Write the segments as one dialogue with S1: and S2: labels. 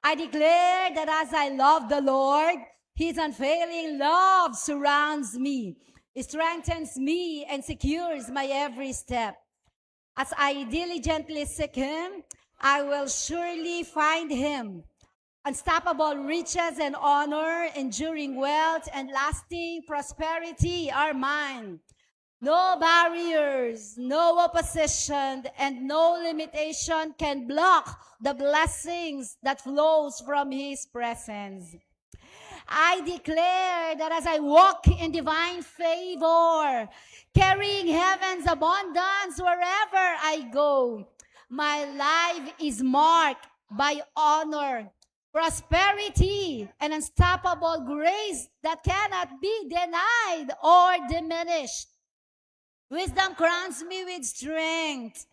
S1: I declare that as I love the Lord, His unfailing love surrounds me. It strengthens me and secures my every step. As I diligently seek Him, I will surely find Him. Unstoppable riches and honor, enduring wealth, and lasting prosperity are mine. No barriers, no opposition, and no limitation can block the blessings that flows from His presence. I declare that as I walk in divine favor, carrying heaven's abundance wherever I go, my life is marked by honor, prosperity, and unstoppable grace that cannot be denied or diminished. Wisdom crowns me with strength.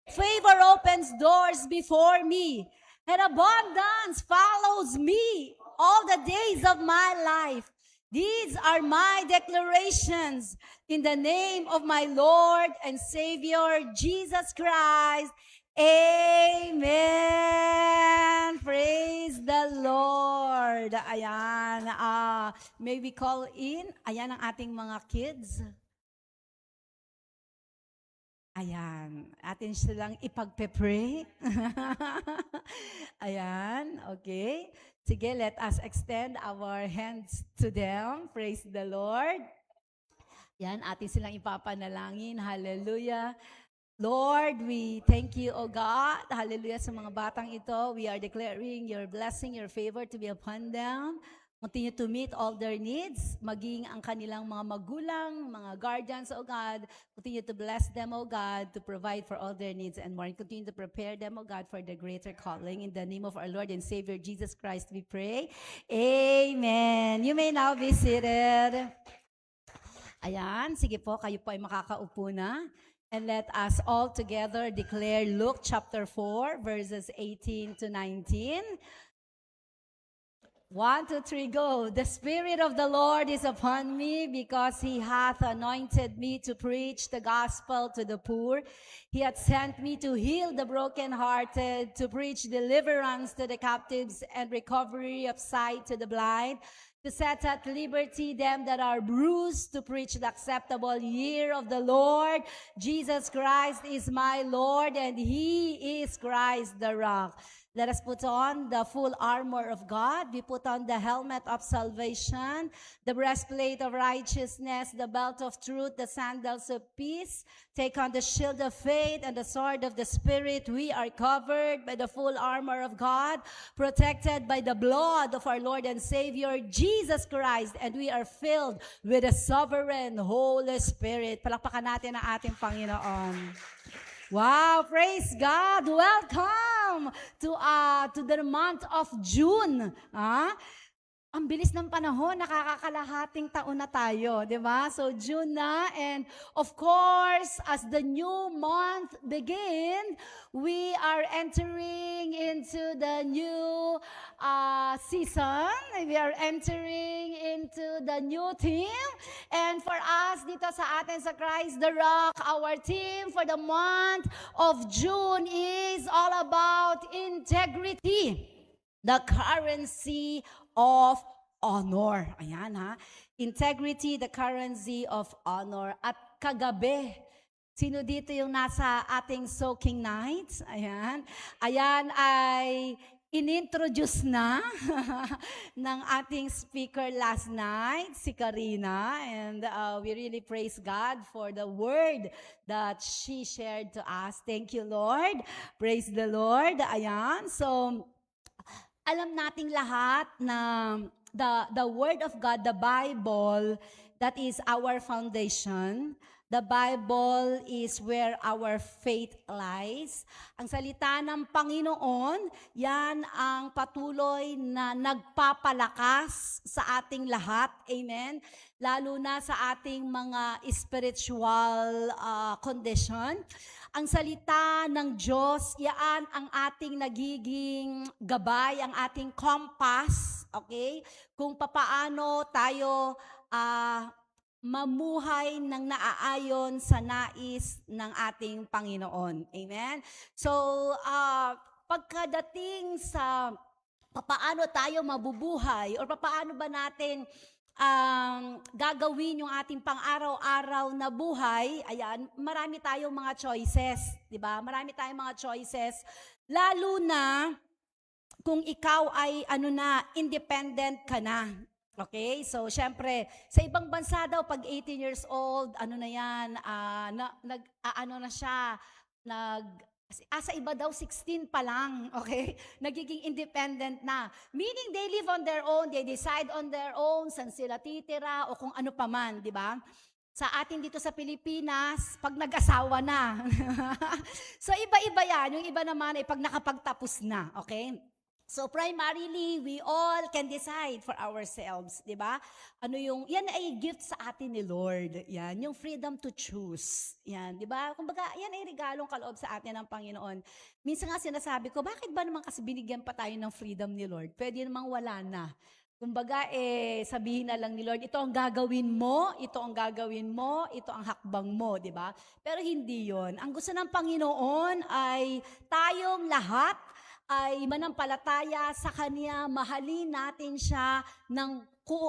S1: Favor opens doors before me, and abundance follows me all the days of my life. These are my declarations in the name of my Lord and Savior, Jesus Christ. Amen. Praise the Lord. Ayan. May we call in? Ayan ang ating mga kids. Ayan, atin silang ipagpe-pray. Ayan, okay. Sige, let us extend our hands to them. Praise the Lord. Yan, atin silang ipapanalangin. Hallelujah. Lord, we thank you, O God. Hallelujah sa mga batang ito. We are declaring your blessing, your favor to be upon them. Continue to meet all their needs, maging ang kanilang mga magulang, mga guardians, O God. Continue to bless them, O God, to provide for all their needs and more. And continue to prepare them, O God, for the greater calling. In the name of our Lord and Savior, Jesus Christ, we pray. Amen. You may now be seated. Ayan, sige po, kayo po ay makakaupo na. And let us all together declare Luke chapter 4, verses 18 to 19. 1, 2, 3, go. The Spirit of the Lord is upon me because He hath anointed me to preach the gospel to the poor. He hath sent me to heal the brokenhearted, to preach deliverance to the captives and recovery of sight to the blind, to set at liberty them that are bruised, to preach the acceptable year of the Lord. Jesus Christ is my Lord, and He is Christ the rock. Let us put on the full armor of God. We put on the helmet of salvation, the breastplate of righteousness, the belt of truth, the sandals of peace. Take on the shield of faith and the sword of the Spirit. We are covered by the full armor of God, protected by the blood of our Lord and Savior, Jesus Christ, and we are filled with the sovereign Holy Spirit. Palakpakan natin ang ating Panginoon. Wow, praise God. Welcome to the month of June. Ang bilis ng panahon, nakakakalahating taon na tayo, di ba? So June na, and of course, as the new month begin, we are entering into the new season. We are entering into the new theme. And for us, dito sa atin sa Christ the Rock, our theme for the month of June is all about integrity. The currency of honor. Ayan ha. Integrity, the currency of honor. At kagabi, sino dito yung nasa ating soaking nights? Ayan. Ayan ay inintroduce na ng ating speaker last night, si Karina. And we really praise God for the word that she shared to us. Thank you, Lord. Praise the Lord. Ayan. So, alam nating lahat na the Word of God, the Bible, that is our foundation. The Bible is where our faith lies. Ang salita ng Panginoon, yan ang patuloy na nagpapalakas sa ating lahat. Amen? Lalo na sa ating mga spiritual condition. Ang salita ng Diyos, yan ang ating nagiging gabay, ang ating compass, okay? Kung papaano tayo mamuhay ng naaayon sa nais ng ating Panginoon. Amen? So, pagkadating sa papaano tayo mabubuhay or papaano ba natin gagawin yung ating pang-araw-araw na buhay. Ayan, marami tayong mga choices, 'di ba? Marami tayong mga choices, lalo na kung ikaw ay independent ka na. Okay? So, syempre, sa ibang bansa daw, pag 18 years old, ano na yan, na siya, sa iba daw, 16 pa lang, okay? Nagiging independent na. Meaning, they live on their own, they decide on their own, saan sila titira, o kung ano pa man, di ba? Sa atin dito sa Pilipinas, pag nag-asawa na. So, iba-iba yan. Yung iba naman ay pag nakapagtapos na, okay? So primarily, we all can decide for ourselves, di ba? Yan ay gift sa atin ni Lord. Yan, yung freedom to choose. Yan, di ba? Kumbaga, yan ay regalong kaloob sa atin ng Panginoon. Minsan nga sinasabi ko, bakit ba naman kasi binigyan pa tayo ng freedom ni Lord? Pwede namang wala na. Kumbaga, sabihin na lang ni Lord, ito ang gagawin mo, ito ang gagawin mo, ito ang hakbang mo, di ba? Pero hindi yon. Ang gusto ng Panginoon ay tayong lahat ay manampalataya sa Kanya, mahalin natin siya ng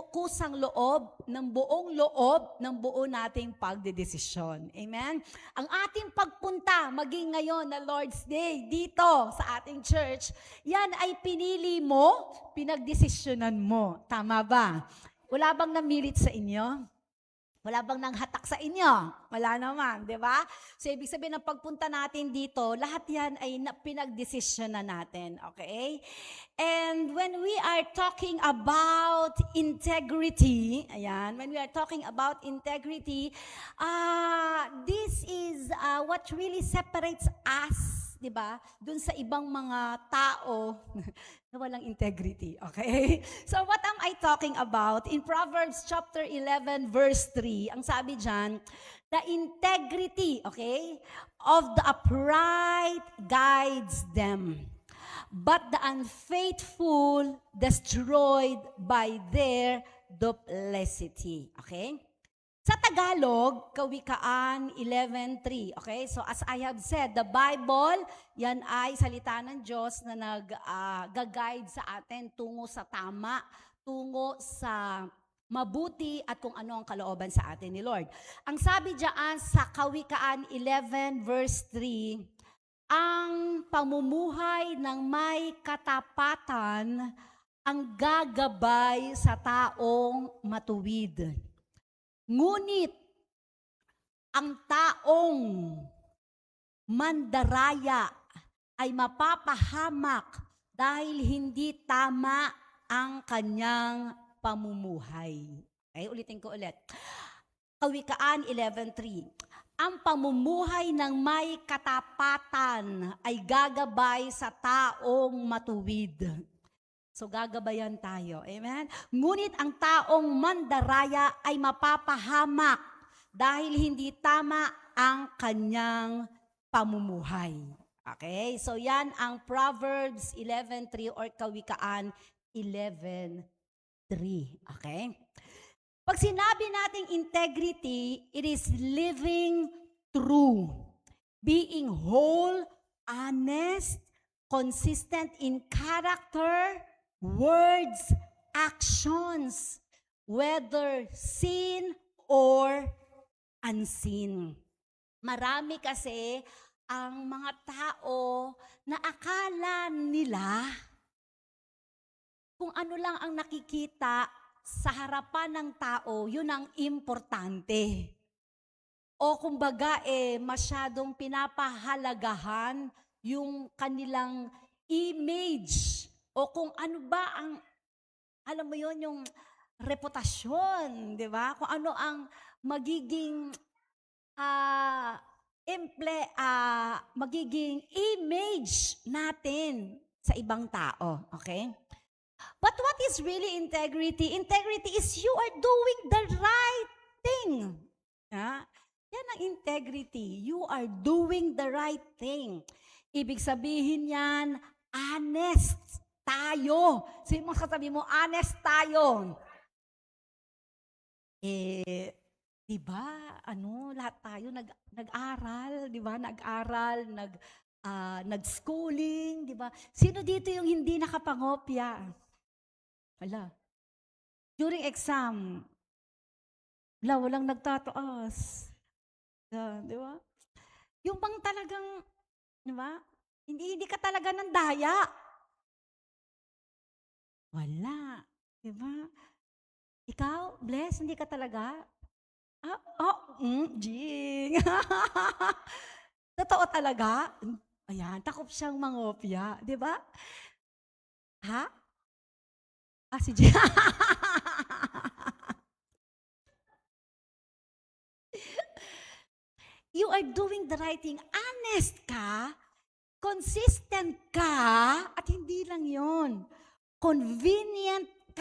S1: kusang loob, ng buo nating pagdedesisyon. Amen? Ang ating pagpunta, maging ngayon na Lord's Day, dito sa ating church, yan ay pinili mo, pinagdesisyonan mo. Tama ba? Wala bang namilit sa inyo? Wala bang nanghatak sa inyo? Wala naman, di ba? So, ibig sabihin ng pagpunta natin dito, lahat yan ay pinagdesisyon na natin, okay? And when we are talking about integrity, ayan, when we are talking about integrity, this is what really separates us, di ba? Dun sa ibang mga tao na walang integrity, okay? So what am I talking about? In Proverbs chapter 11 verse 3, ang sabi dyan, the integrity, okay, of the upright guides them, but the unfaithful destroyed by their duplicity, okay? Sa Tagalog, Kawikaan 11:3. Okay? So as I have said, the Bible, yan ay salita ng Diyos na nag-guide sa atin tungo sa tama, tungo sa mabuti at kung ano ang kalooban sa atin ni Lord. Ang sabi diyan sa Kawikaan 11 verse 3, ang pamumuhay ng may katapatan ang gagabay sa taong matuwid. Ngunit, ang taong mandaraya ay mapapahamak dahil hindi tama ang kanyang pamumuhay. Okay, ulitin ko ulit. Kawikaan 11:3. Ang pamumuhay ng may katapatan ay gagabay sa taong matuwid. So gagabayan tayo. Amen? Ngunit ang taong mandaraya ay mapapahamak dahil hindi tama ang kanyang pamumuhay. Okay? So yan ang Proverbs 11:3 or Kawikaan 11:3. Okay? Pag sinabi nating integrity, it is living true, being whole, honest, consistent in character, words, actions, whether seen or unseen. Marami kasi ang mga tao na akala nila kung ano lang ang nakikita sa harapan ng tao, yun ang importante. O kumbaga masyadong pinapahalagahan yung kanilang image o kung ano ba ang, alam mo yon, yung reputasyon, di ba? Kung ano ang magiging magiging image natin sa ibang tao, okay? But what is really integrity? Integrity is you are doing the right thing. Yan ang integrity. You are doing the right thing. Ibig sabihin yan, honest tayo. Sino mo sasabihin mo, honest tayo. Diba, lahat tayo nag-aral, diba? Nag-aral, nag-schooling, di ba? Sino dito yung hindi nakapangopya? Wala. During exam, walang nagtataas. Di ba? Yung bang talagang, di ba? Hindi ka talaga ng daya. Wala. Di ba? Ikaw, bless, hindi ka talaga? Jing. Totoo talaga? Ayan, takop siyang mangopya. Di ba? Ha? Si Jing. You are doing the right thing. Honest ka, consistent ka, at hindi lang yon. Conveniente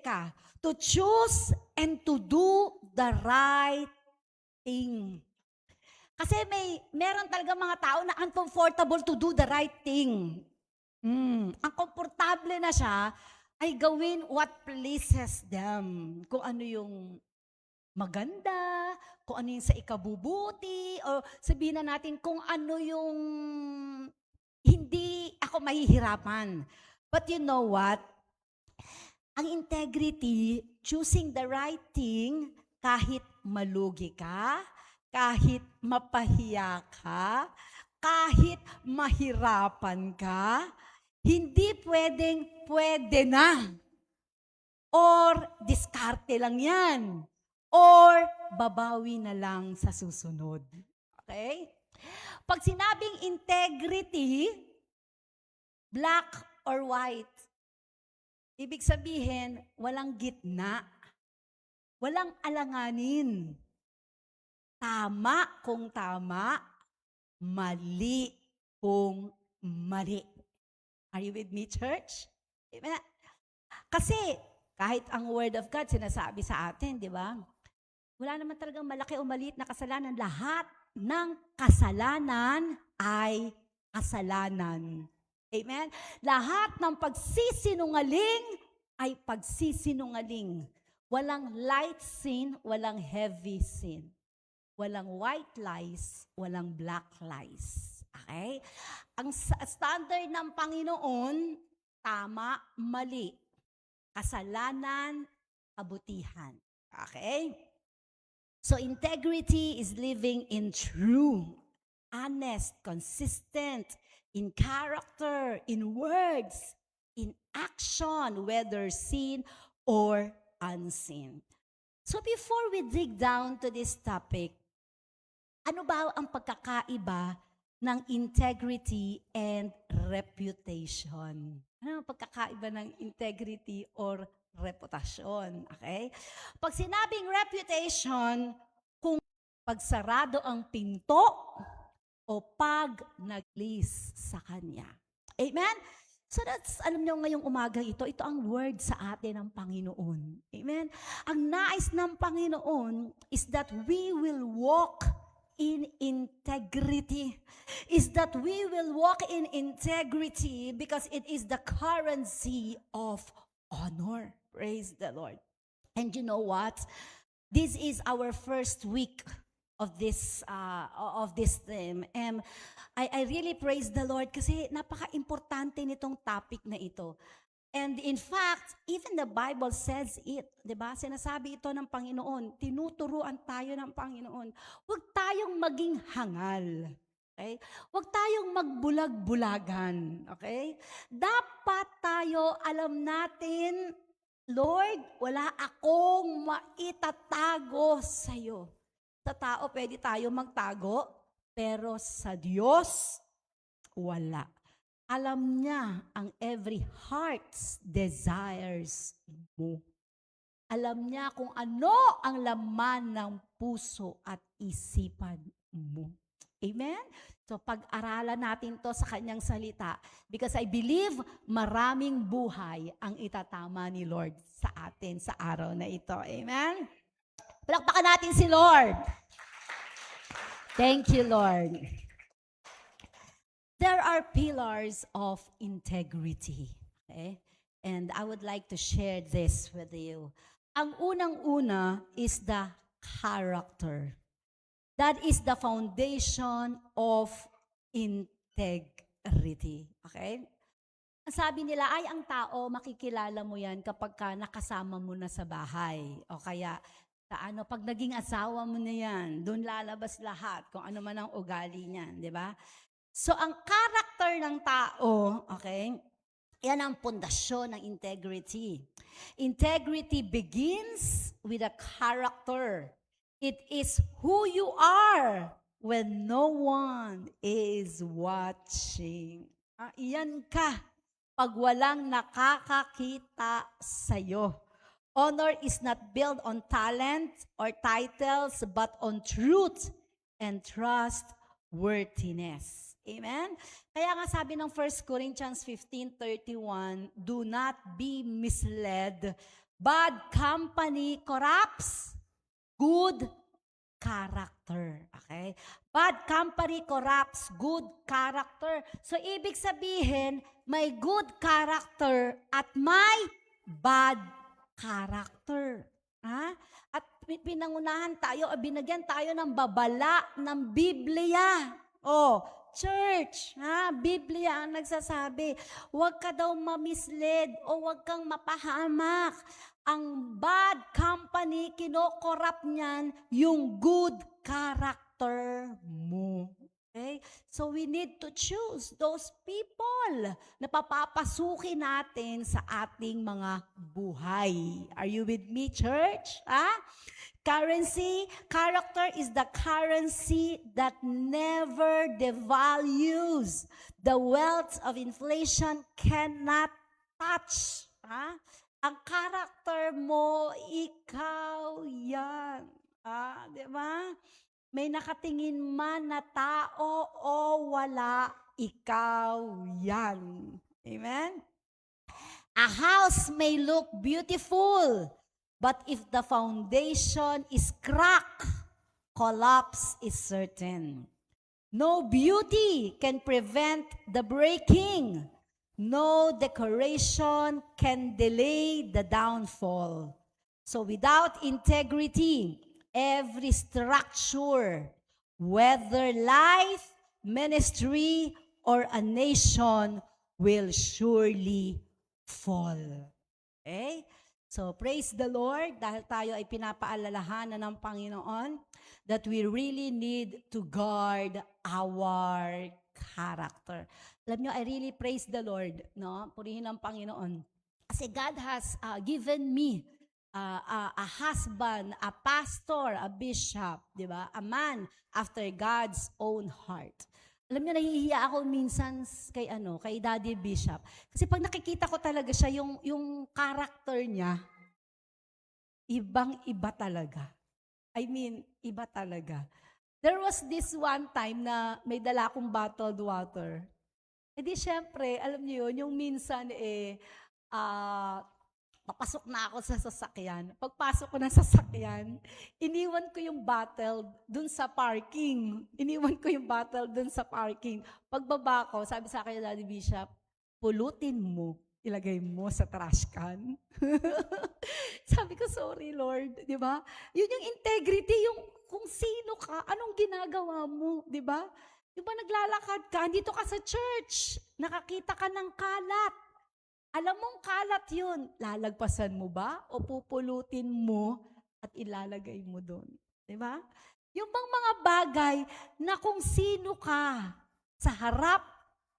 S1: ka to choose and to do the right thing. Kasi meron talaga mga tao na uncomfortable to do the right thing. Ang komportable na siya ay gawin what pleases them. Kung ano yung maganda, kung ano yung sa ikabubuti, o sabihin na natin kung ano yung hindi ako mahihirapan. But you know what? Ang integrity, choosing the right thing, kahit malugi ka, kahit mapahiya ka, kahit mahirapan ka, hindi pwede na. Or diskarte lang yan. Or babawi na lang sa susunod. Okay? Pag sinabing integrity, black or white, ibig sabihin, walang gitna. Walang alanganin. Tama kung tama, mali kung mali. Are you with me, church? Amen. Kasi, kahit ang Word of God sinasabi sa atin, di ba? Wala naman talagang malaki o maliit na kasalanan. Lahat ng kasalanan ay kasalanan. Amen? Lahat ng pagsisinungaling ay pagsisinungaling. Walang light sin, walang heavy sin. Walang white lies, walang black lies. Okay? Ang standard ng Panginoon, tama, mali. Kasalanan, kabutihan. Okay? So integrity is living in true, honest, consistent, in character, in words, in action, whether seen or unseen. So before we dig down to this topic, ano ba ang pagkakaiba ng integrity and reputation? Ano ang pagkakaiba ng integrity or reputasyon? Okay? Pag sinabing reputation, kung pagsarado ang pinto o pag nag-lease sa kanya. Amen? So that's, alam niyo ngayong umaga ito ang word sa atin ng Panginoon. Amen? Ang nais ng Panginoon is that we will walk in integrity. Is that we will walk in integrity because it is the currency of honor. Praise the Lord. And you know what? This is our first week of this theme. And I really praise the Lord kasi napaka-importante nitong topic na ito. And in fact, even the Bible says it, 'di ba? Sinasabi ito ng Panginoon, tinuturuan tayo ng Panginoon. Huwag tayong maging hangal. Okay? Huwag tayong magbulag-bulagan. Okay? Dapat tayo alam natin, Lord, wala akong maitatago sa iyo. Sa tao pwede tayo magtago, pero sa Diyos, wala. Alam niya ang every heart's desires mo. Alam niya kung ano ang laman ng puso at isipan mo. Amen? So pag-aralan natin to sa kanyang salita because I believe maraming buhay ang itatama ni Lord sa atin sa araw na ito. Amen? Palakpakan natin si Lord. Thank you, Lord. There are pillars of integrity. Okay? And I would like to share this with you. Ang unang-una is the character. That is the foundation of integrity. Okay? Ang sabi nila, ay ang tao, makikilala mo yan kapag ka nakasama mo na sa bahay. O kaya, pag naging asawa mo na yan, doon lalabas lahat kung ano man ang ugali niyan, di ba? So, ang character ng tao, okay, yan ang pundasyon ng integrity. Integrity begins with a character. It is who you are when no one is watching. Iyan ka pag walang nakakakita sa'yo. Honor is not built on talent or titles, but on truth and trustworthiness. Amen? Kaya nga sabi ng 1 Corinthians 15:31, do not be misled. Bad company corrupts good character. Okay? Bad company corrupts good character. So, ibig sabihin, may good character at may bad character. Ha? At pinangunahan tayo, binagyan tayo ng babala ng Biblia. Oh, church, Biblia ang nagsasabi, huwag ka daw mamislead o huwag kang mapahamak. Ang bad company, kinokorrupt niyan yung good character mo. Okay? So we need to choose those people na papapasukin natin sa ating mga buhay. Are you with me, church? Currency, character is the currency that never devalues. The wealth of inflation cannot touch. Ang character mo, ikaw yan. Di ba? May nakatingin man na tao o wala, ikaw yan. Amen? A house may look beautiful, but if the foundation is cracked, collapse is certain. No beauty can prevent the breaking. No decoration can delay the downfall. So without integrity, every structure, whether life, ministry, or a nation, will surely fall. Okay? So, praise the Lord dahil tayo ay pinapaalalahanan ng Panginoon that we really need to guard our character. Alam nyo, I really praise the Lord, no? Purihin ang Panginoon. Kasi God has given me a husband, a pastor, a bishop, di ba? A man after God's own heart. Alam niyo, nahihiya ako minsan kay Daddy Bishop. Kasi pag nakikita ko talaga siya, yung character niya, ibang-iba talaga. I mean, iba talaga. There was this one time na may dala akong bottled water. E di syempre, alam niyo yun, yung minsan papasok na ako sa sasakyan. Pagpasok ko ng sasakyan, iniwan ko yung bottle dun sa parking. Pagbaba ko, sabi sa akin, Daddy Bishop, pulutin mo, ilagay mo sa trash can. Sabi ko, sorry Lord, di ba? Yun yung integrity, yung kung sino ka, anong ginagawa mo, di ba? Di ba naglalakad ka, dito ka sa church, nakakita ka ng kalat. Alam mong kalat yun, lalagpasan mo ba o pupulutin mo at ilalagay mo doon? Diba? Yung bang mga bagay na kung sino ka sa harap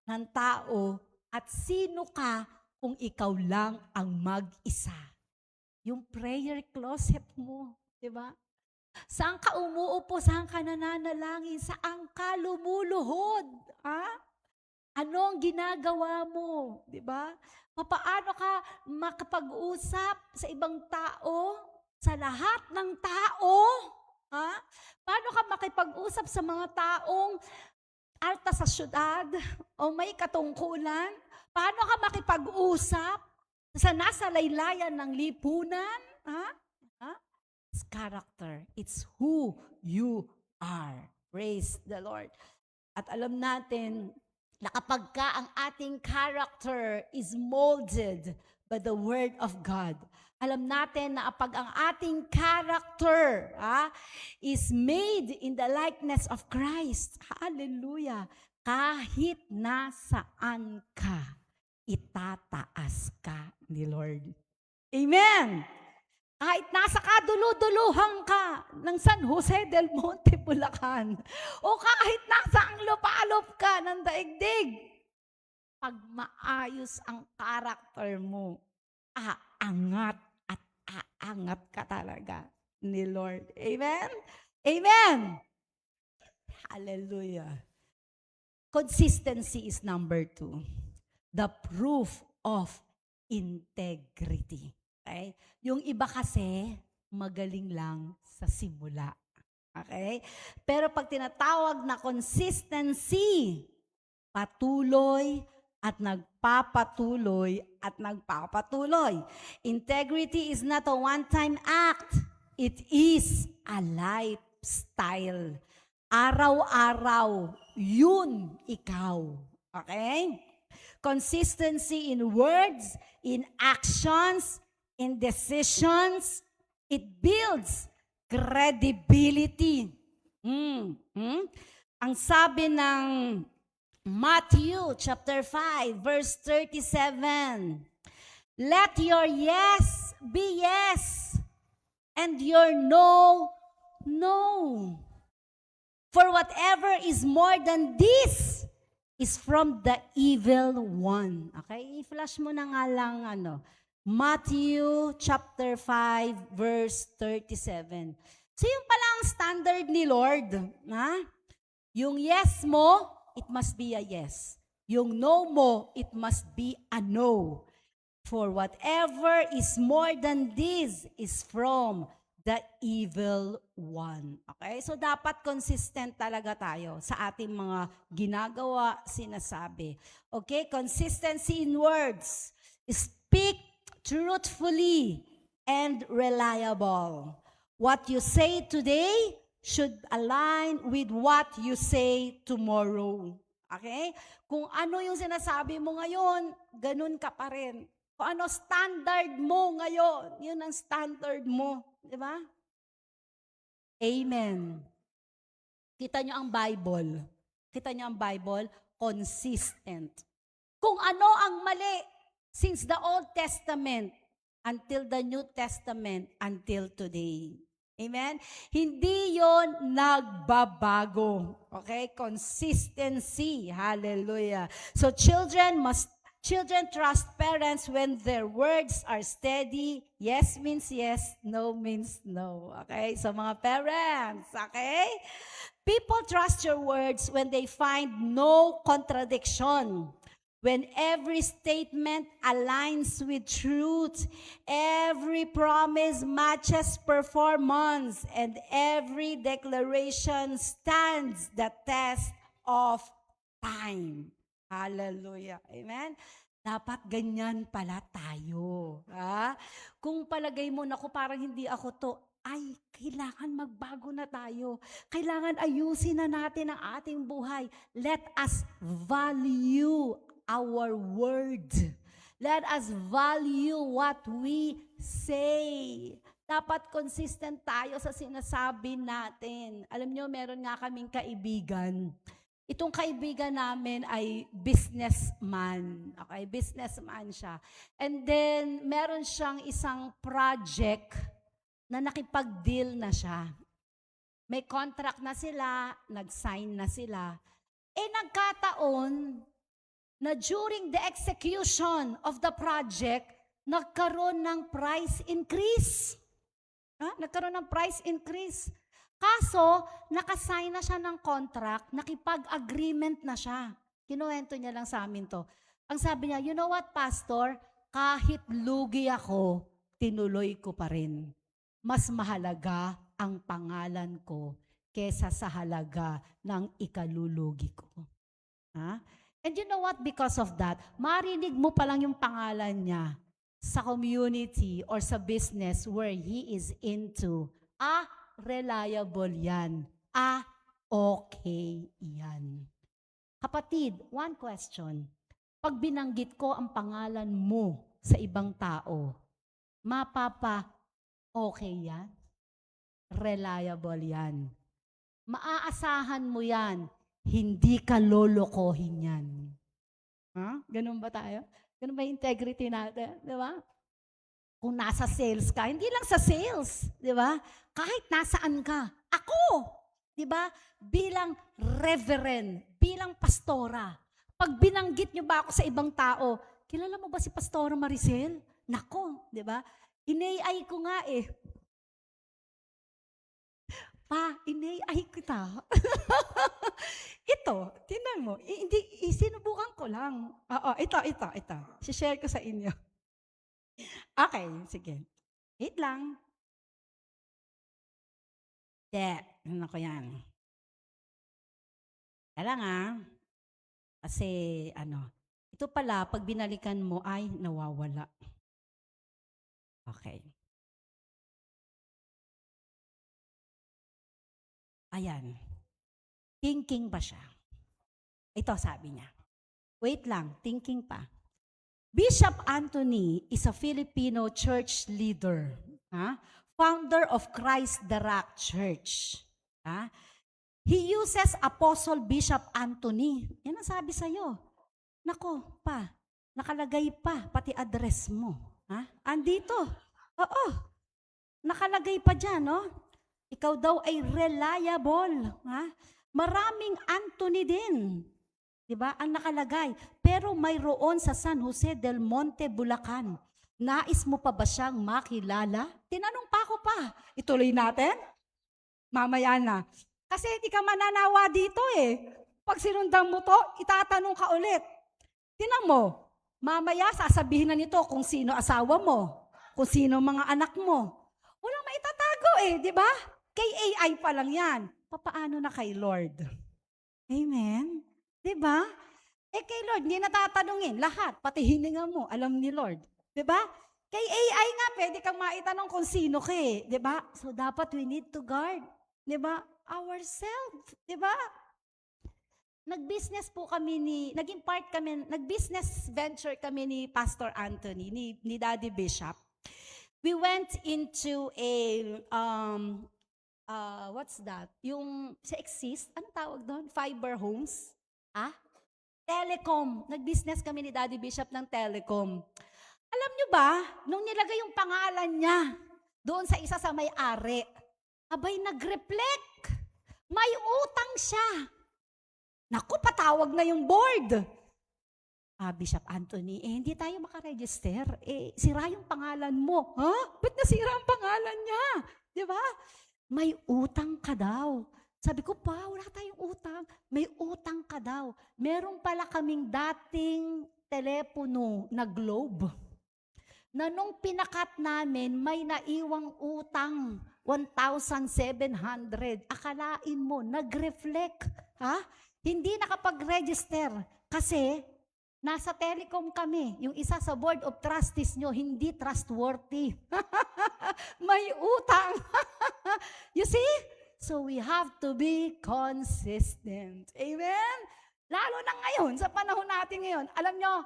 S1: ng tao at sino ka kung ikaw lang ang mag-isa. Yung prayer closet mo, diba? Saan ka umuupo, saan ka nananalangin, saan ka lumuluhod? Ano ang ginagawa mo? Diba? Paano ka makapag-usap sa ibang tao? Sa lahat ng tao? Paano ka makipag-usap sa mga taong alta sa syudad o may katungkulan? Paano ka makipag-usap sa nasa laylayan ng lipunan? It's character. It's who you are. Praise the Lord. At alam natin, na kapag ka ang ating character is molded by the Word of God, alam natin na kapag ang ating character is made in the likeness of Christ, hallelujah, kahit nasaan ka, itataas ka ni Lord. Amen! Kahit nasa kaduluduluhan ka ng San Jose del Monte, Bulacan, o kahit nasa ang lupalop ka ng daigdig, pag maayos ang karakter mo, aangat at aangat ka talaga ni Lord. Amen? Amen! Hallelujah. Consistency is number 2. The proof of integrity. Okay? Yung iba kasi, magaling lang sa simula. Okay? Pero pag tinatawag na consistency, patuloy at nagpapatuloy at nagpapatuloy. Integrity is not a one-time act. It is a lifestyle. Araw-araw, yun ikaw. Okay? Consistency in words, in actions, in decisions, it builds credibility. Ang sabi ng Matthew chapter 5 verse 37, let your yes be yes and your no, no. For whatever is more than this is from the evil one. Okay? I-flash mo na nga lang Matthew chapter 5 verse 37. So yung pala ang standard ni Lord. Ha? Yung yes mo, it must be a yes. Yung no mo, it must be a no. For whatever is more than this is from the evil one. Okay? So dapat consistent talaga tayo sa ating mga ginagawa, sinasabi. Okay? Consistency in words. Speak truthfully and reliable. What you say today should align with what you say tomorrow. Okay? Kung ano yung sinasabi mo ngayon, ganun ka pa rin. Kung ano standard mo ngayon, yun ang standard mo. Di ba? Amen. Kita nyo ang Bible. Kita nyo ang Bible, consistent. Kung ano ang mali, since the Old Testament until the New Testament until today. Amen? Hindi yon nagbabago. Okay? Consistency. Hallelujah. So children trust parents when their words are steady. Yes means yes, no means no. Okay? So mga parents, okay? People trust your words when they find no contradiction. When every statement aligns with truth, every promise matches performance, and every declaration stands the test of time. Hallelujah. Amen? Dapat ganyan pala tayo. Ha? Kung palagay mo, naku, parang hindi ako to, ay, kailangan magbago na tayo. Kailangan ayusin na natin ang ating buhay. Let us value our word. Let us value what we say. Dapat consistent tayo sa sinasabi natin. Alam nyo, meron nga kaming kaibigan. Itong kaibigan namin ay businessman. Okay, businessman siya. And then, meron siyang isang project na nakipag-deal na siya. May contract na sila, nag-sign na sila. Nagkataon na during the execution of the project, nagkaroon ng price increase. Nagkaroon ng price increase. Kaso, nakasign na siya ng contract, nakipag-agreement na siya. Kinuwento niya lang sa amin to. Ang sabi niya, you know what, Pastor? Kahit lugi ako, tinuloy ko pa rin. Mas mahalaga ang pangalan ko kesa sa halaga ng ikalulugi ko. Ha? And you know what? Because of that, marinig mo pa lang yung pangalan niya sa community or sa business where he is into. Reliable yan. Okay yan. Kapatid, one question. Pag binanggit ko ang pangalan mo sa ibang tao, okay yan? Reliable yan. Maaasahan mo yan. hindi ka lolokohin yan. Ha? Ganun ba tayo? Ganun ba yung integrity natin? Di ba? Kung nasa sales ka, hindi lang sa sales, di ba? Kahit nasaan ka. Ako, di ba? Bilang reverend, bilang pastora, pag binanggit niyo ba ako sa ibang tao, kilala mo ba si Pastora Maricel? Nako, di ba? In-AI ko nga eh. Pa, in-AI kita. Ito, tingnan mo, hindi, sinubukan ko lang. Oo, ito. Share ko sa inyo. Okay, sige. Wait lang. Ano ko yan? Kaya lang kasi ito pala, pag binalikan mo ay nawawala. Okay. Ayan. Thinking pa siya. Ito sabi niya. Wait lang, thinking pa. Bishop Anthony is a Filipino church leader, founder of Christ the Rock Church. He uses Apostle Bishop Anthony. Yan ang sabi sa'yo. Nako, pa, nakalagay pa, pati address mo. Andito. Oo. Nakalagay pa dyan, no? Ikaw daw ay reliable. Maraming Anthony din. Diba? Ang nakalagay. Pero mayroon sa San Jose del Monte, Bulacan. Nais mo pa ba siyang makilala? Tinanong pa ako pa. Ituloy natin? Mamaya na. Kasi hindi ka mananawa dito eh. Pag sinundan mo to, itatanong ka ulit. Tinan mo, mamaya sasabihin na nito kung sino asawa mo, kung sino mga anak mo. Walang maitatago eh, di ba? Kay AI pa lang yan. Papaano na kay Lord? Amen? Diba? Kay Lord, hindi natatanungin. Lahat, pati hininga mo, alam ni Lord. Diba? Kay AI nga, pwede kang maitanong kung sino ka eh. Diba? So, dapat we need to guard. Diba? Ourselves. Diba? Nag-business po kami nag-business venture kami ni Pastor Anthony, ni Daddy Bishop. We went into a, what's that? Yung, sa Exist, ano tawag doon? Fiber homes. Telecom. Nag-business kami ni Daddy Bishop ng telecom. Alam nyo ba, nung nilagay yung pangalan niya doon sa isa sa may-ari, abay nag-reflect. May utang siya. Naku, patawag na yung board. Bishop Anthony, hindi tayo makaregister. Sira yung pangalan mo. Ba't nasira ang pangalan niya? Di ba? May utang ka daw. Sabi ko, pa, wala tayong utang. May utang ka daw. Meron pala kaming dating telepono na Globe na nung pinakat namin, may naiwang utang 1,700. Akalain mo, nag-reflect. Hindi nakapag-register kasi nasa telecom kami. Yung isa sa board of trustees nyo, hindi trustworthy. May utang. You see? So we have to be consistent. Amen? Lalo na ngayon, sa panahon natin ngayon. Alam nyo,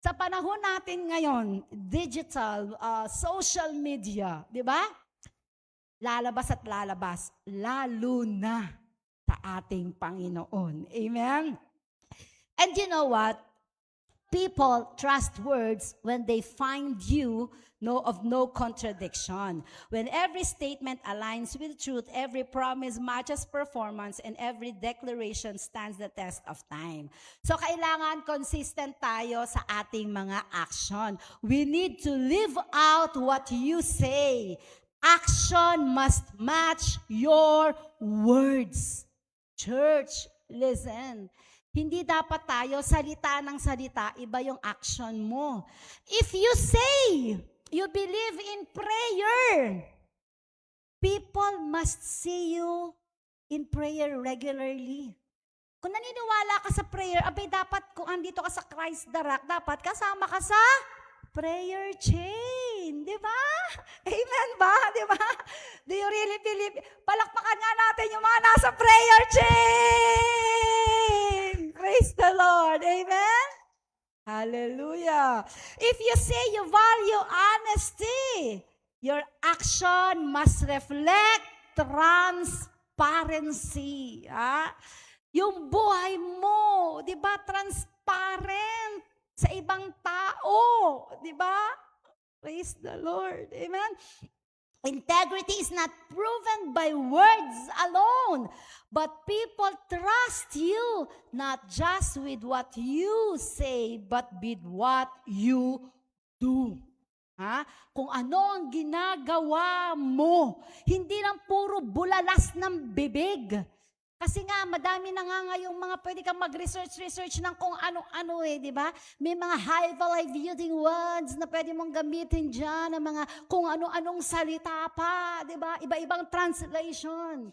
S1: sa panahon natin ngayon, digital, social media, di ba? Lalabas at lalabas, lalo na sa ating Panginoon. Amen? And you know what? People trust words when they find you of no contradiction. When every statement aligns with truth, every promise matches performance, and every declaration stands the test of time. So kailangan consistent tayo sa ating mga action. We need to live out what you say. Action must match your words. Church, listen. Hindi dapat tayo salita ng salita, iba yung action mo. If you say you believe in prayer, people must see you in prayer regularly. Kung naniniwala ka sa prayer, abay dapat kung andito ka sa Christ the Rock, dapat kasama ka sa prayer chain. Di ba? Amen ba? Di ba? Do you really believe? Palakpakan nga natin yung mga nasa prayer chain. Praise the Lord. Amen? Hallelujah. If you say you value honesty, your action must reflect transparency. Yung buhay mo, di ba, transparent sa ibang tao, di ba? Praise the Lord. Amen? Integrity is not proven by words alone, but people trust you not just with what you say, but with what you do. Ha? Kung ano ang ginagawa mo, hindi lang puro bulalas ng bibig. Kasi nga, madami na nga ngayong mga pwede kang mag-research ng kung ano-ano di ba? May mga highfalutin words na pwede mong gamitin dyan, ng mga kung ano-anong salita pa, di ba? Iba-ibang translation.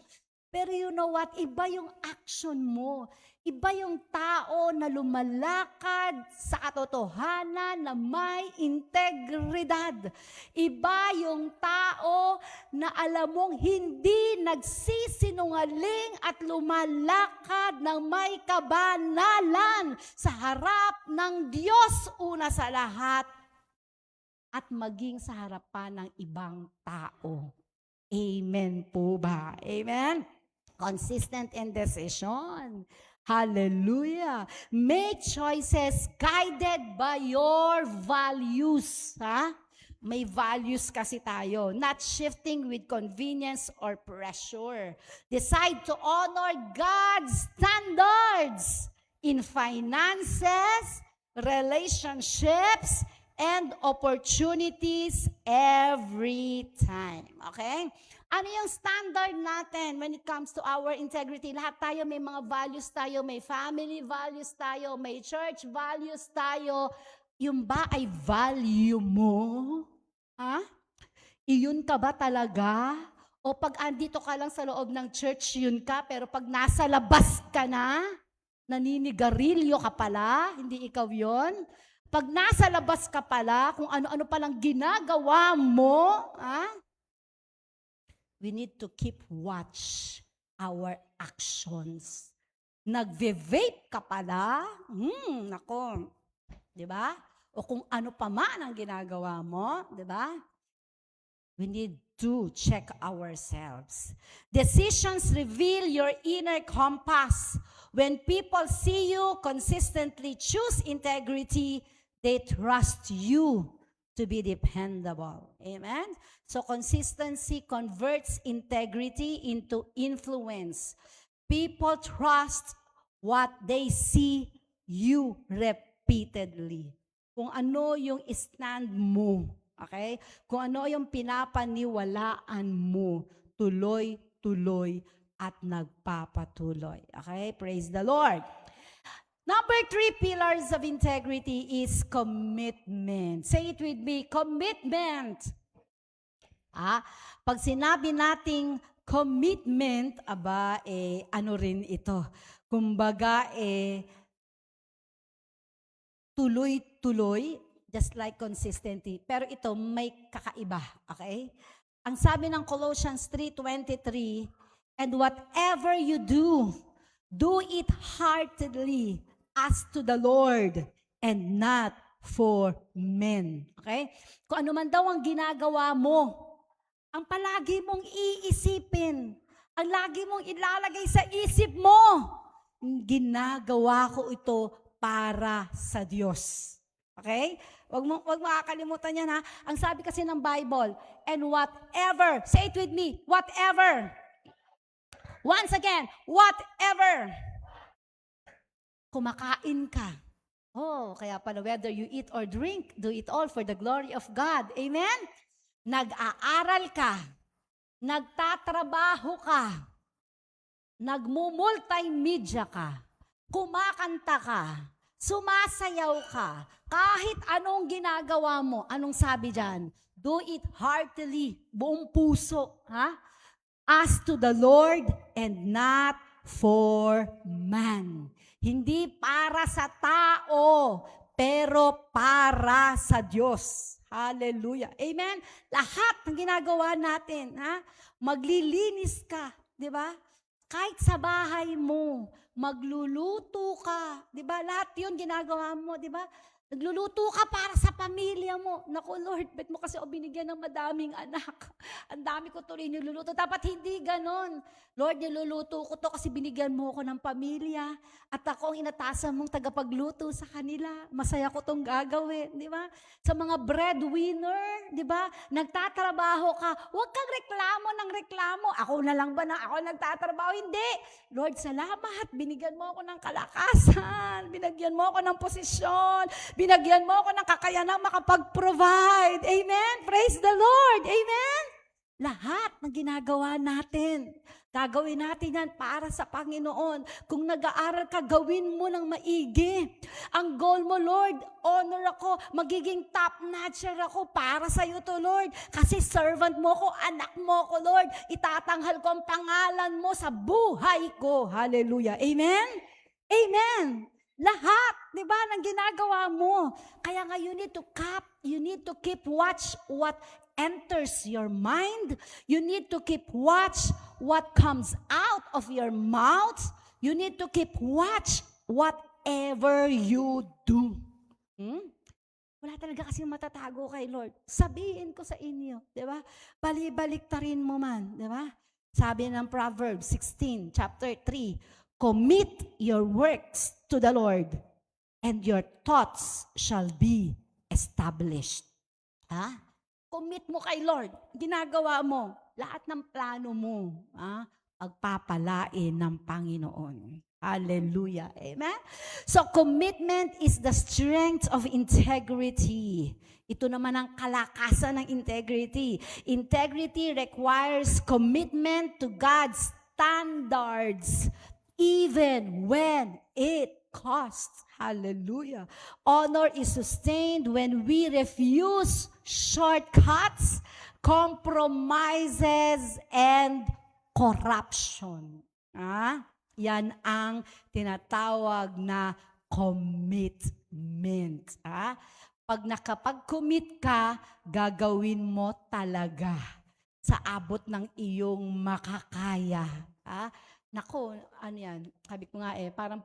S1: Pero you know what? Iba yung action mo. Iba yung tao na lumalakad sa katotohanan na may integridad. Iba yung tao na alam mong hindi nagsisinungaling at lumalakad ng may kabanalan sa harap ng Diyos una sa lahat at maging sa harapan ng ibang tao. Amen po ba? Amen? Consistent in decision. Hallelujah. Make choices guided by your values. Ha? May values kasi tayo. Not shifting with convenience or pressure. Decide to honor God's standards in finances, relationships, and opportunities every time. Okay? Ano yung standard natin when it comes to our integrity? Lahat tayo may mga values tayo, may family values tayo, may church values tayo. Yung ba ay value mo? Ha? Iyon ka ba talaga? O pag andito ka lang sa loob ng church, yun ka, pero pag nasa labas ka na, naninigarilyo ka pala, hindi ikaw yon. Pag nasa labas ka pala, kung ano-ano palang ginagawa mo, ha? We need to keep watch our actions. Nagve-vape ka pala, nako, di ba? O kung ano pa man ang ginagawa mo, di ba? We need to check ourselves. Decisions reveal your inner compass. When people see you consistently choose integrity, they trust you to be dependable. Amen? So consistency converts integrity into influence. People trust what they see you repeatedly. Kung ano yung stand mo, okay? Kung ano yung pinapaniwalaan mo, tuloy-tuloy at nagpapatuloy. Okay? Praise the Lord. Number 3 pillars of integrity is commitment. Say it with me, commitment. Pag sinabi nating commitment, ano rin ito? Kumbaga, tuloy-tuloy, just like consistency. Pero ito, may kakaiba. Okay? Ang sabi ng Colossians 3:23, and whatever you do, do it heartedly as to the Lord and not for men. Okay? Kung ano man daw ang ginagawa mo, ang palagi mong iisipin, ang lagi mong ilalagay sa isip mo, ginagawa ko ito para sa Diyos. Okay? Wag mo makakalimutan yan ha. Ang sabi kasi ng Bible, and whatever, say it with me, whatever. Once again, whatever. Kumakain ka. Kaya pala whether you eat or drink, do it all for the glory of God. Amen? Nag-aaral ka. Nagtatrabaho ka. Nagmumultimedia ka. Kumakanta ka. Sumasayaw ka. Kahit anong ginagawa mo, anong sabi dyan? Do it heartily, buong puso. Ha? As to the Lord and not for man. Hindi para sa tao, pero para sa Diyos. Hallelujah. Amen? Lahat ng ginagawa natin, ha? Maglilinis ka, di ba? Kahit sa bahay mo, magluluto ka, di ba? Lahat yun ginagawa mo, di ba? Nagluluto ka para sa pamilya mo. Naku Lord, bet mo kasi ako binigyan ng madaming anak. Ang dami ko tuloy niluluto. Dapat hindi ganon. Lord, niluluto ko to kasi binigyan mo ako ng pamilya. At ako ang inatasan mong tagapagluto sa kanila. Masaya ko tong gagawin. Di ba? Sa mga breadwinner, di ba? Nagtatrabaho ka. Huwag kang reklamo ng reklamo. Ako na lang ba na ako nagtatrabaho? Hindi. Lord, salamat. Binigyan mo ako ng kalakasan. Binigyan mo ako ng posisyon. Binagyan mo ako ng kakayanang makapag-provide. Amen? Praise the Lord. Amen? Lahat ng ginagawa natin, gagawin natin yan para sa Panginoon. Kung nag-aaral ka, gawin mo ng maigi. Ang goal mo, Lord, honor ako, magiging top-notcher ako para sa iyo to, Lord. Kasi servant mo ko, anak mo ko, Lord. Itatanghal ko ang pangalan mo sa buhay ko. Hallelujah. Amen? Amen. Lahat, di ba, ng ginagawa mo. Kaya nga you need to keep watch what enters your mind. You need to keep watch what comes out of your mouth. You need to keep watch whatever you do. Wala talaga kasi matatago kay Lord. Sabihin ko sa inyo, di ba? Bali-baliktarin mo man, di ba? Sabi ng Proverbs 16, chapter 3, commit your works to the Lord, and your thoughts shall be established. Ha? Commit mo kay Lord. Ginagawa mo. Lahat ng plano mo, pagpapalain ng Panginoon. Hallelujah. Amen? So, commitment is the strength of integrity. Ito naman ang kalakasan ng integrity. Integrity requires commitment to God's standards, even when it costs. Hallelujah. Honor is sustained when we refuse shortcuts, compromises, and corruption. Yan ang tinatawag na commitment. Pag nakapag-commit ka, gagawin mo talaga sa abot ng iyong makakaya. Nako, ano yan? Sabi ko nga parang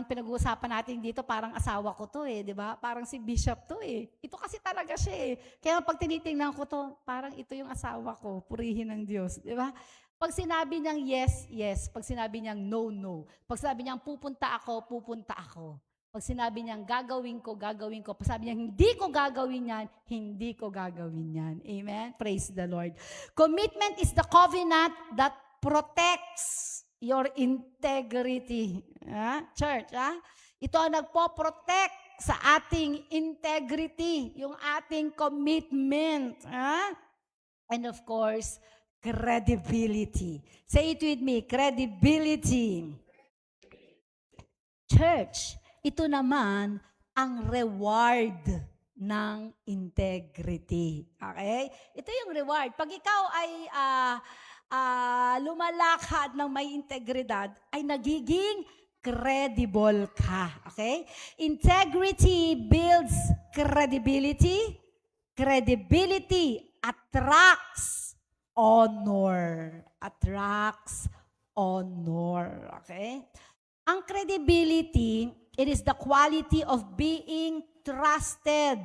S1: pinag-uusapan natin dito, parang asawa ko to di ba? Parang si Bishop to Ito kasi talaga siya Kaya pag tinitingnan ko to, parang ito yung asawa ko, purihin ng Diyos, di ba? Pag sinabi niyang yes, yes. Pag sinabi niyang no, no. Pag sinabi niyang pupunta ako, pupunta ako. Pag sinabi niyang gagawin ko, gagawin ko. Pag sabi niyang hindi ko gagawin yan, hindi ko gagawin yan. Amen? Praise the Lord. Commitment is the covenant that protects your integrity. Church, ito ang nagpo-protect sa ating integrity, yung ating commitment. And of course, credibility. Say it with me, credibility. Church, ito naman ang reward ng integrity. Okay? Ito yung reward. Pag ikaw ay lumalakad ng may integridad, ay nagiging credible ka. Okay? Integrity builds credibility. Credibility attracts honor. Attracts honor. Okay? Ang credibility, it is the quality of being trusted,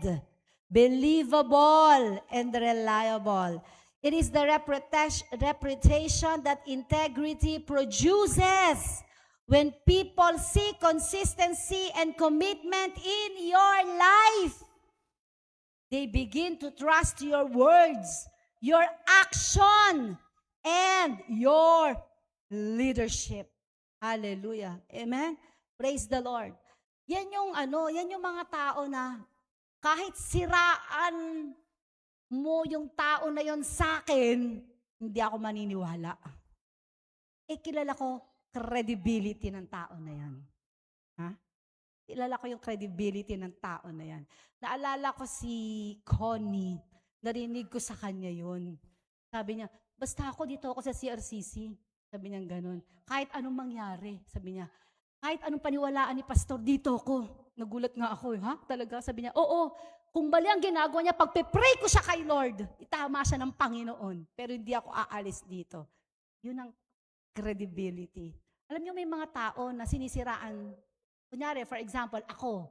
S1: believable, and reliable. It is the reputation that integrity produces when people see consistency and commitment in your life. They begin to trust your words, your action, and your leadership. Hallelujah. Amen? Praise the Lord. Yan yung mga tao na kahit siraan mo yung tao na yon sa akin, hindi ako maniniwala. Kilala ko credibility ng tao na yan. Kilala ko yung credibility ng tao na yan. Naalala ko si Connie, narinig ko sa kanya yun. Sabi niya, basta dito ako sa CRCC. Sabi niya ganun. Kahit anong mangyari, sabi niya, kahit anong paniwalaan ni pastor, dito ako. Nagulat nga ako, Talaga? Sabi niya, oo, kung mali ang ginagawa niya, pagpe-pray ko siya kay Lord, itama siya ng Panginoon. Pero hindi ako aalis dito. Yun ang credibility. Alam niyo, may mga tao na sinisiraan. Kunyari, for example, ako.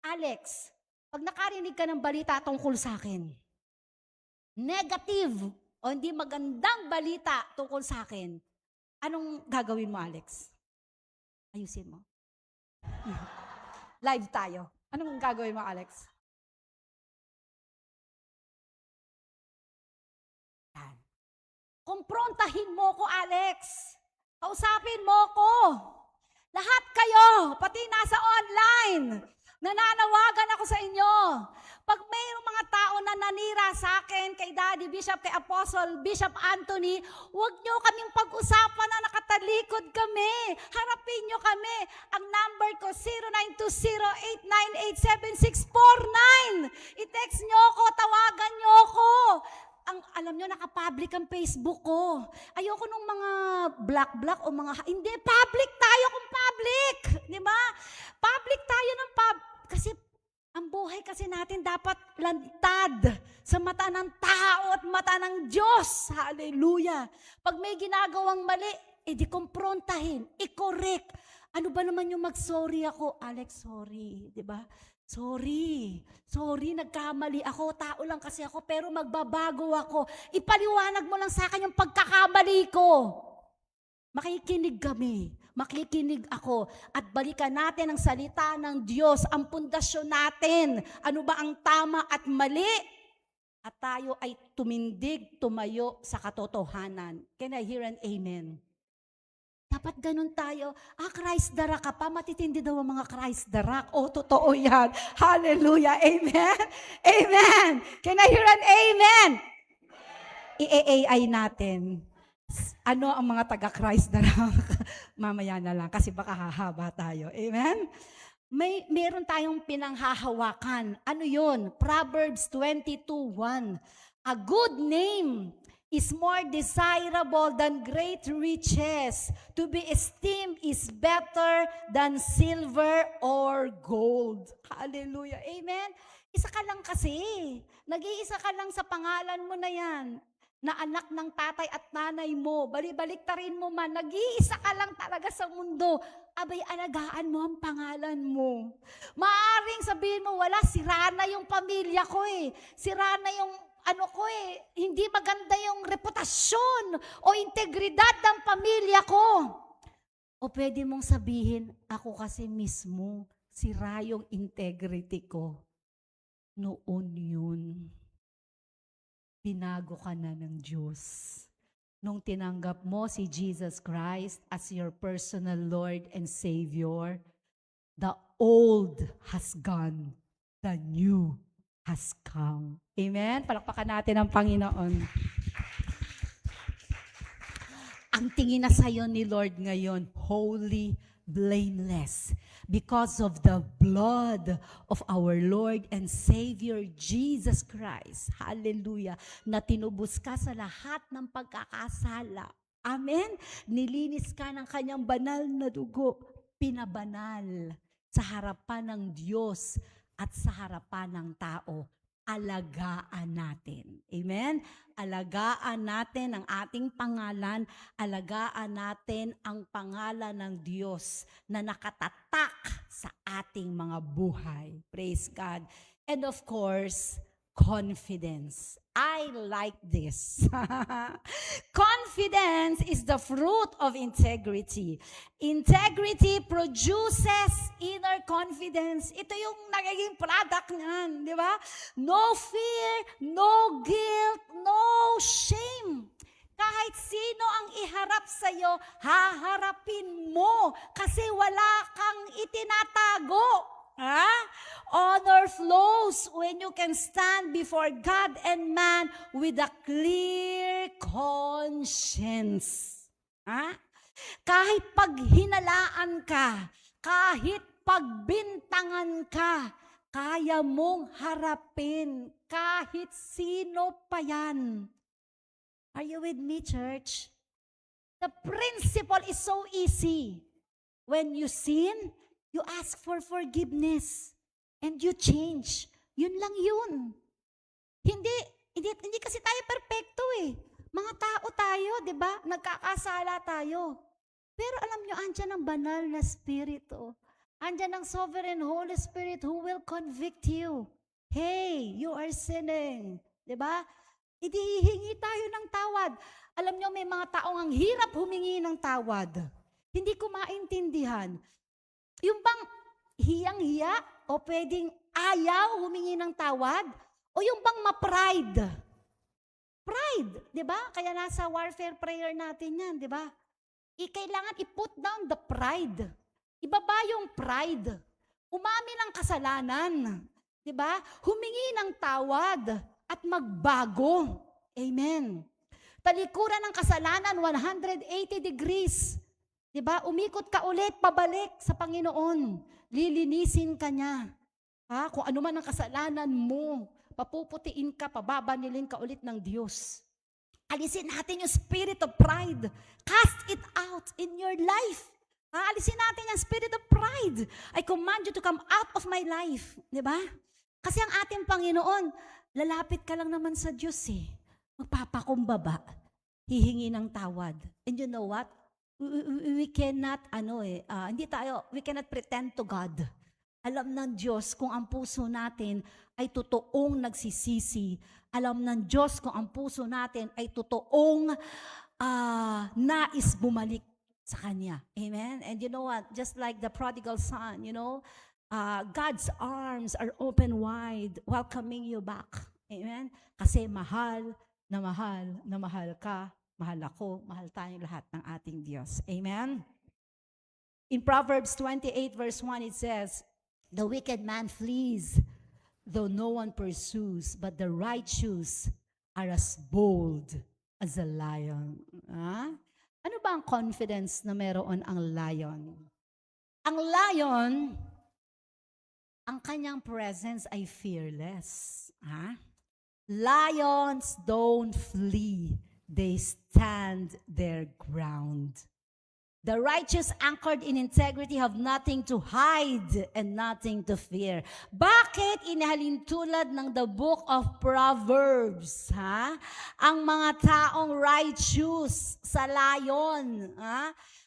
S1: Alex, pag nakarinig ka ng balita tungkol sa akin, negative o hindi magandang balita tungkol sa akin, anong gagawin mo, Alex? Ayusin mo. Live tayo. Anong gagawin mo, Alex? Yan. Kumprontahin mo ko, Alex. Kausapin mo ko. Lahat kayo, pati nasa online, nananawagan ako sa inyo. Pag mayroong mga tao na nanira sa akin, kay Daddy Bishop, kay Apostle Bishop Anthony, huwag nyo kaming pag-usapan na nakatalikod kami. Harapin nyo kami. Ang number ko, 0920-898-7649. I-text nyo ako, tawagan nyo ako. Alam nyo, naka-public ang Facebook ko. Ayoko nung mga black o mga... Hindi, public tayo kung public. Di ba? Public tayo ng kasi ang buhay kasi natin dapat lantad sa mata ng tao at mata ng Diyos. Hallelujah. Pag may ginagawang mali, di kumprontahin, i-correct. Ano ba naman yung mag-sorry ako? Alex, sorry. Di ba? Sorry, nagkamali ako, tao lang kasi ako, pero magbabago ako. Ipaliwanag mo lang sa akin yung pagkakamali ko. Makikinig kami, makikinig ako, at balikan natin ang salita ng Diyos, ang pundasyon natin. Ano ba ang tama at mali? At tayo ay tumindig, tumayo sa katotohanan. Can I hear an amen? Dapat ganun tayo. Christ the Rock ka pa. Matitindi daw ang mga Christ the Rock. Totoo yan. Hallelujah. Amen. Amen. Can I hear an amen? I-AI natin. Ano ang mga taga-Christ the Rock? Mamaya na lang kasi baka hahaba tayo. Amen? Meron tayong pinanghahawakan. Ano yun? Proverbs 22:1. A good name is more desirable than great riches. To be esteemed is better than silver or gold. Hallelujah. Amen? Isa ka lang kasi. Nag-iisa ka lang sa pangalan mo na yan. Na anak ng tatay at nanay mo. Balik-tarin mo man. Nag-iisa ka lang talaga sa mundo. Abay, alagaan mo ang pangalan mo. Maaring sabihin mo, wala, sira na yung pamilya ko eh. Sira na yung hindi maganda yung reputasyon o integridad ng pamilya ko. O pwede mong sabihin, ako kasi mismo, sira yung integrity ko. Noon yun. Binago ka na ng Diyos. Nung tinanggap mo si Jesus Christ as your personal Lord and Savior, the old has gone, the new has come. Amen? Palakpakan natin ang Panginoon. Ang tingin na sa'yo ni Lord ngayon, holy, blameless, because of the blood of our Lord and Savior Jesus Christ. Hallelujah. Na tinubos ka sa lahat ng pagkakasala. Amen? Nilinis ka ng kanyang banal na dugo. Pinabanal sa harapan ng Diyos at sa harapan ng tao. Alagaan natin. Amen? Alagaan natin ang ating pangalan. Alagaan natin ang pangalan ng Diyos na nakatatak sa ating mga buhay. Praise God. And of course, confidence. I like this. Confidence is the fruit of integrity. Integrity produces inner confidence. Ito yung nagiging product niyan, di ba? No fear, no guilt, no shame. Kahit sino ang iharap sa'yo, haharapin mo kasi wala kang itinatago. Honor flows when you can stand before God and man with a clear conscience. Kahit paghinalaan ka, kahit pagbintangan ka, kaya mong harapin kahit sino pa yan. Are you with me, church? The principle is so easy. When you sin, you ask for forgiveness and you change. Yun lang yun. Hindi kasi tayo perfecto eh. Mga tao tayo, di ba? Nagkakasala tayo. Pero alam nyo, andyan ang banal na spirito Andyan ang sovereign Holy Spirit who will convict you. Hey, you are sinning. 'Di ba? Hihingi tayo ng tawad. Alam nyo, may mga taong ang hirap humingi ng tawad. Hindi ko maintindihan. Yung bang hiyang-hiya o pwedeng ayaw humingi ng tawad? O yung bang ma-pride? Pride, di ba? Kaya nasa warfare prayer natin yan, di ba? Kailangan i-put down the pride. Ibaba yung pride. Umami ng kasalanan. Di ba? Humingi ng tawad at magbago. Amen. Talikuran ng kasalanan, 180 degrees. Diba? Umikot ka ulit, pabalik sa Panginoon. Lilinisin ka niya. Ha? Kung ano man ang kasalanan mo, papuputiin ka, pababanilin ka ulit ng Diyos. Alisin natin yung spirit of pride. Cast it out in your life. Ha? Alisin natin yung spirit of pride. I command you to come out of my life. Diba? Kasi ang ating Panginoon, lalapit ka lang naman sa Diyos eh. Magpapakumbaba. Hihingi ng tawad. And you know what? We cannot, we cannot pretend to God. Alam ng Diyos kung ang puso natin ay totoong nagsisisi. Alam ng Diyos kung ang puso natin ay totoong nais bumalik sa Kanya. Amen? And you know what? Just like the prodigal son, God's arms are open wide, welcoming you back. Amen? Kasi mahal na mahal ka. Mahal ako, mahal tayong lahat ng ating Diyos. Amen? In Proverbs 28 verse 1, it says, "The wicked man flees, though no one pursues, but the righteous are as bold as a lion." Ano ba ang confidence na meron ang lion? Ang lion, ang kanyang presence ay fearless. Lions don't flee. They stand their ground. The righteous anchored in integrity have nothing to hide and nothing to fear. Bakit inihalin tulad ng the book of Proverbs, ang mga taong righteous sa lion?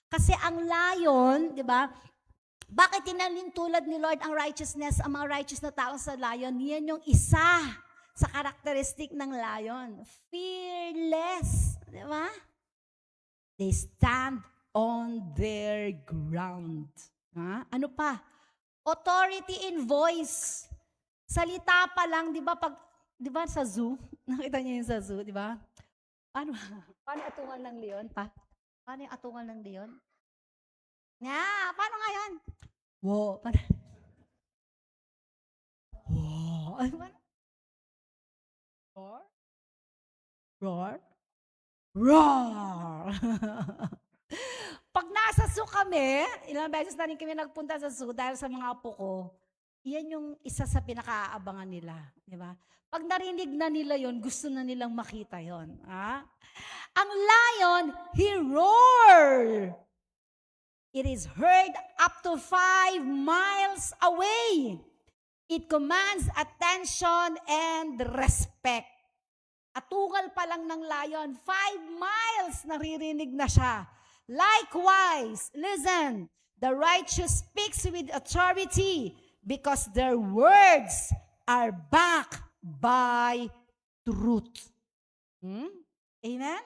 S1: Kasi ang lion, di ba? Bakit inihalin tulad ni Lord ang righteousness, ang mga righteous na tao sa lion? Yan yung isa sa karakteristik ng lion. Fearless. Di ba? They stand on their ground. Ano pa? Authority in voice. Salita pa lang, di ba, sa zoo? Nakita niyo yung sa zoo, di ba? Paano atungan ng leon pa? Paano yung atungan ng leon? Paano nga yun? Wow. Wow. Ano ba? Roar? Roar? Roar! Pag nasa zoo kami, ilang beses na rin kami nagpunta sa zoo dahil sa mga apo ko, yan yung isa sa pinaka-aabangan nila. Di ba? Pag narinig na nila yon, gusto na nilang makita yon. Ang lion, he roared. It is heard up to 5 miles away. It commands attention and respect. Atungal pa lang ng lion, 5 miles naririnig na siya. Likewise, listen, the righteous speaks with authority because their words are backed by truth. Amen?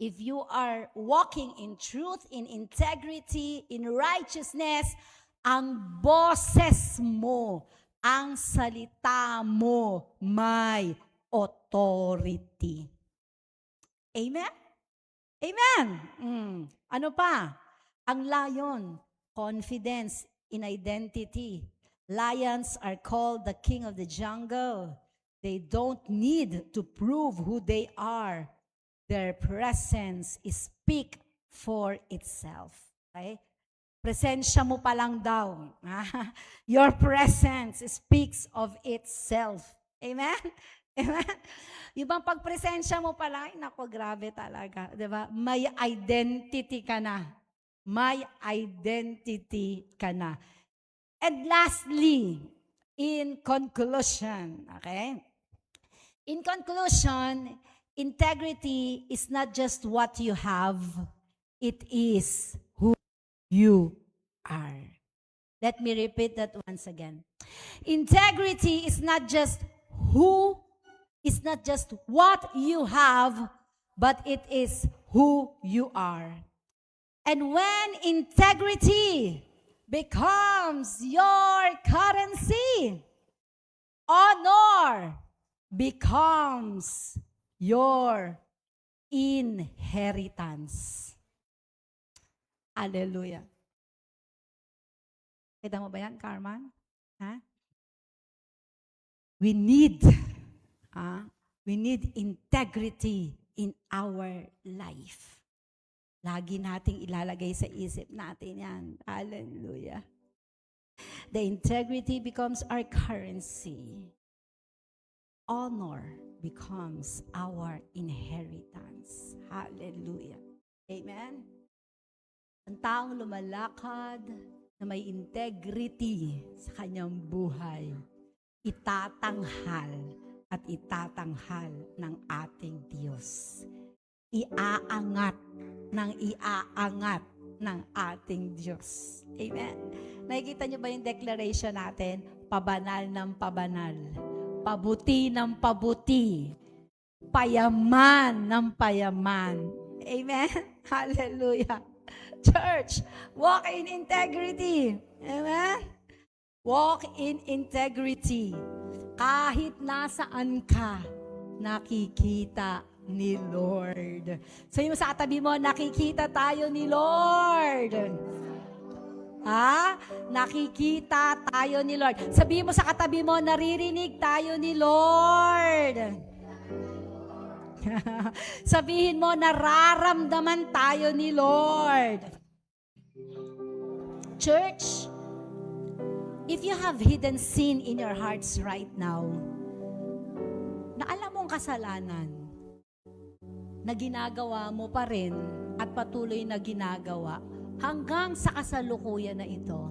S1: If you are walking in truth, in integrity, in righteousness, ang boses mo, ang salita mo, may authority. Amen? Amen. Ano pa? Ang lion, confidence in identity. Lions are called the king of the jungle. They don't need to prove who they are. Their presence speaks for itself. Okay? Presensya mo pa lang daw. Your presence speaks of itself. Amen? Amen? Yung bang pagpresensya mo pa lang, naku, grabe talaga. Diba? May identity ka na. May identity ka na. And lastly, in conclusion, okay? In conclusion, integrity is not just what you have, it is who you are. Let me repeat that once again. Integrity is not just what you have, but it is who you are. And when integrity becomes your currency, honor becomes your inheritance. Hallelujah. Kita mo ba yan, Carmen? Ha? We need integrity in our life. Lagi nating ilalagay sa isip natin yan. Hallelujah. The integrity becomes our currency. Honor becomes our inheritance. Hallelujah. Amen. Ang taong lumalakad na may integrity sa kanyang buhay, itatanghal at itatanghal ng ating Diyos. Iaangat ng ating Diyos. Amen. Nakikita niyo ba yung declaration natin? Pabanal ng pabanal. Pabuti ng pabuti. Payaman ng payaman. Amen? Hallelujah. Church, walk in integrity. Amen? Walk in integrity. Kahit nasaan ka, nakikita ni Lord. Sabi mo sa katabi mo, nakikita tayo ni Lord. Ha? Nakikita tayo ni Lord. Sabi mo sa katabi mo, naririnig tayo ni Lord. Sabihin mo, nararamdaman tayo ni Lord. Church, if you have hidden sin in your hearts right now, na alam mong kasalanan, na ginagawa mo pa rin at patuloy na ginagawa hanggang sa kasalukuyan na ito,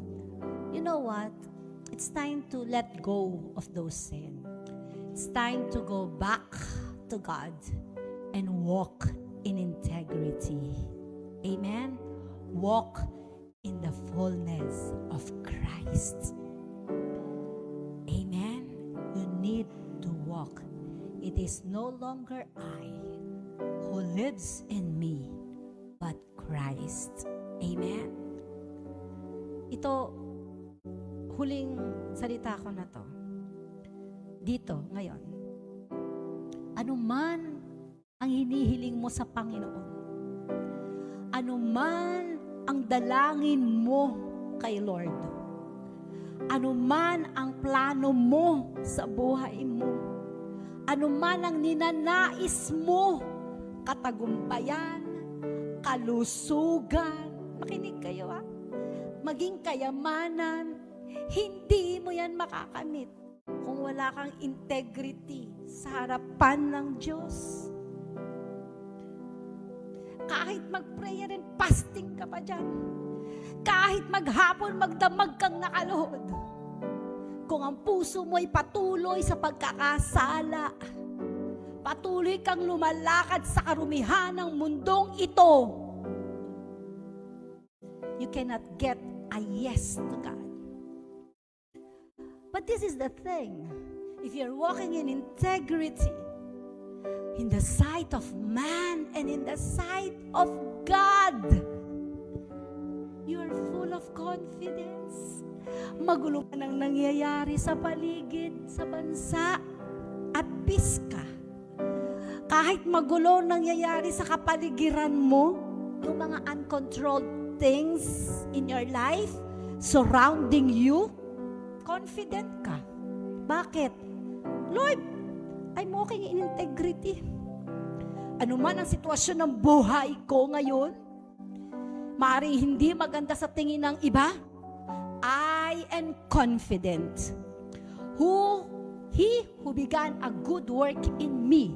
S1: you know what? It's time to let go of those sin. It's time to go back to God and walk in integrity. Amen? Walk in the fullness of Christ. Amen? You need to walk. It is no longer I who lives in me, but Christ. Amen? Ito, huling salita ko na to. Dito, ngayon. Ano man ang hinihiling mo sa Panginoon, ano man ang dalangin mo kay Lord, ano man ang plano mo sa buhay mo, ano man ang ninanais mo, katagumpayan, kalusugan, makinig kayo maging kayamanan, hindi mo yan makakamit kung wala kang integrity sa harapan ng Diyos. Kahit mag-prayer and fasting ka pa dyan, kahit maghapon magdamag kang nakaluhod, kung ang puso mo ay patuloy sa pagkakasala, patuloy kang lumalakad sa karumihan ng mundong ito, you cannot get a yes to God. But this is the thing. If you're walking in integrity, in the sight of man and in the sight of God, you are full of confidence. Magulo man ang nangyayari sa paligid, sa bansa, at peace ka. Kahit magulo nangyayari sa kapaligiran mo, yung mga uncontrolled things in your life surrounding you, confident ka. Bakit? Lord, I'm walking in integrity. Ano man ang sitwasyon ng buhay ko ngayon, maaari hindi maganda sa tingin ng iba, I am confident. He who began a good work in me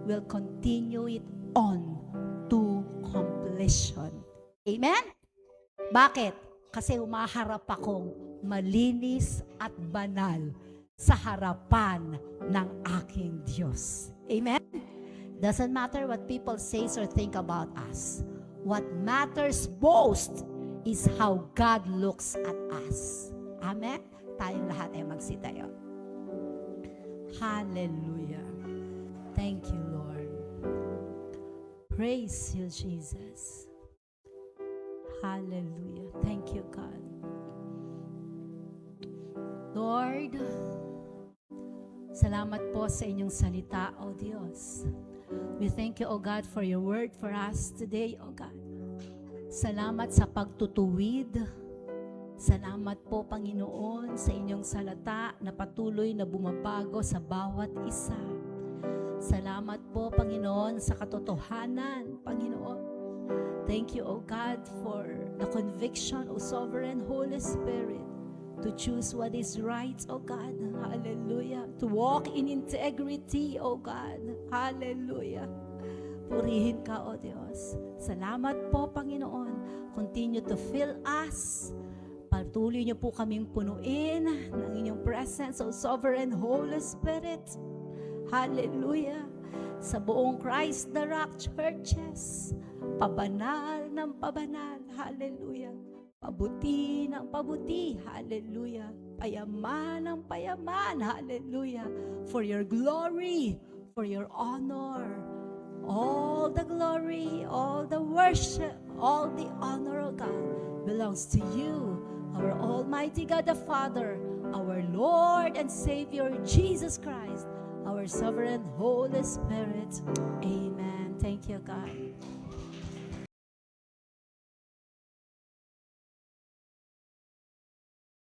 S1: will continue it on to completion. Amen? Bakit? Kasi humaharap akong malinis at banal sa harapan ng aking Diyos. Amen? Doesn't matter what people say or think about us. What matters most is how God looks at us. Amen? Tayong lahat ay magsitayo. Hallelujah. Thank you, Lord. Praise you, Jesus. Hallelujah. Thank you, God. Lord, salamat po sa inyong salita, O Diyos. We thank you, O God, for your word for us today, O God. Salamat sa pagtutuwid. Salamat po, Panginoon, sa inyong salita na patuloy na bumabago sa bawat isa. Salamat po, Panginoon, sa katotohanan, Panginoon. Thank you, O God, for the conviction, O Sovereign Holy Spirit, to choose what is right, O God. Hallelujah. To walk in integrity, O God. Hallelujah. Purihin ka, O Diyos. Salamat po, Panginoon. Continue to fill us. Patuloy niyo po kaming punuin ng inyong presence, O Sovereign Holy Spirit. Hallelujah. Sa buong Christ the Rock churches, pabanal ng pabanal. Hallelujah. Pabuti ng pabuti. Hallelujah. Payaman ng payaman. Hallelujah. For your glory, for your honor. All the glory, all the worship, all the honor, of God, belongs to you, our Almighty God the Father, our Lord and Savior, Jesus Christ, our Sovereign Holy Spirit. Amen. Thank you, God.